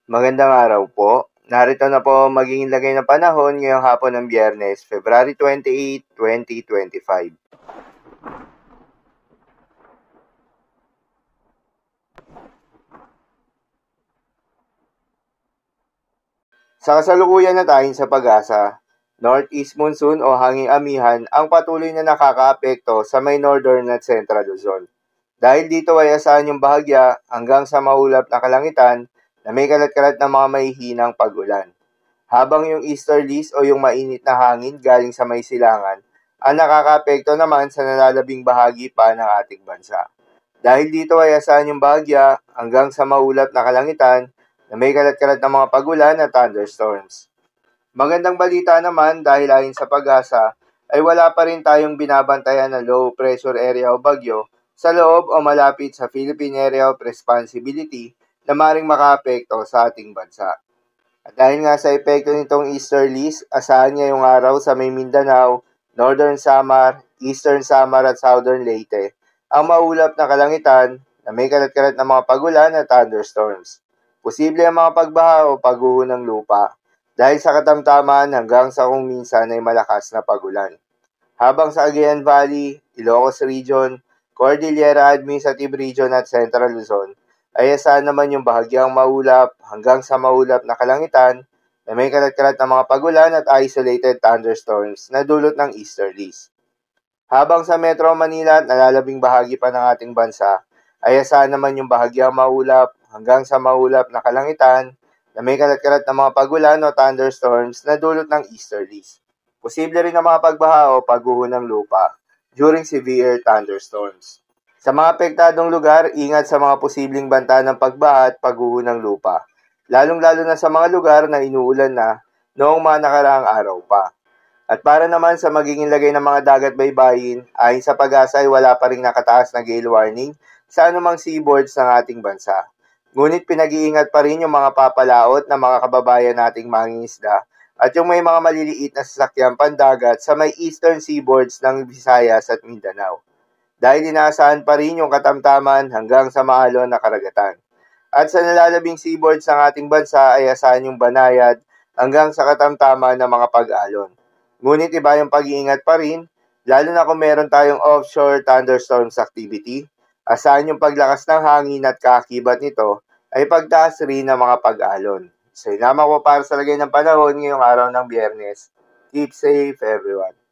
Magandang araw po. Narito na po ang magiging lagay ng panahon ngayong hapon ng Biyernes, February 28, 2025. Sa kasalukuyan na tayo sa pag-asa, Northeast monsoon o hanging amihan ang patuloy na nakakaapekto sa may northern at central Luzon. Dahil dito ay asahan yung bahagya hanggang sa maulap na kalangitan na may kalat-kalat na mga mahihinang pag-ulan. Habang yung easterlies o yung mainit na hangin galing sa may silangan ang nakakaapekto naman sa nalalabing bahagi pa ng ating bansa. Dahil dito ay asahan yung bahagya hanggang sa maulap na kalangitan na may kalat-kalat na mga pagulan at thunderstorms. Magandang balita naman dahil ayon sa pag-asa ay wala pa rin tayong binabantayan na low pressure area o bagyo sa loob o malapit sa Philippine Area of Responsibility na maring makaapekto sa ating bansa. At dahil nga sa epekto nitong easterlies, asahan niya yung araw sa may Mindanao, Northern Samar, Eastern Samar at Southern Leyte ang maulap na kalangitan na may kalat-kalat na mga pagulan at thunderstorms. Posible ang mga pagbaha o pagguho ng lupa dahil sa katamtaman hanggang sa kung minsan ay malakas na pagulan. Habang sa Cagayan Valley, Ilocos Region, Cordillera Administrative Region at Central Luzon, ay asahan naman yung bahagyang maulap hanggang sa maulap na kalangitan na may kalat-kalat na mga pagulan at isolated thunderstorms na dulot ng easterlies. Habang sa Metro Manila at nalalabing bahagi pa ng ating bansa, ay asahan naman yung bahagyang maulap hanggang sa maulap na kalangitan na may kalat-kalat na mga pagulan o thunderstorms na dulot ng easterlies. Posible rin ang mga pagbaha o pagguho ng lupa during severe thunderstorms. Sa mga apektadong lugar, ingat sa mga posibleng banta ng pagbaha at pagguho ng lupa, lalong-lalo na sa mga lugar na inuulan na noong mga nakaraang araw pa. At para naman sa magiging lagay ng mga dagat baybayin, ayon sa pag-asa ay wala pa ring nakataas na gale warning sa anumang seaboards ng ating bansa. Ngunit pinag-iingat pa rin yung mga papalaot ng mga kababayan nating mangingisda at yung may mga maliliit na sasakyan pandagat sa may eastern seaboards ng Visayas at Mindanao. Dahil inaasahan pa rin yung katamtaman hanggang sa maalon na karagatan. At sa nalalabing seaboards ng ating bansa ay asahan yung banayad hanggang sa katamtaman ng mga pag-alon. Ngunit iba yung pag-iingat pa rin, lalo na kung meron tayong offshore thunderstorms activity, asahan yung paglakas ng hangin at kaakibat nito ay pagtaas rin ng mga pag-alon. So, yun lamang po para sa lagay ng panahon ngayong araw ng Biyernes. Keep safe everyone.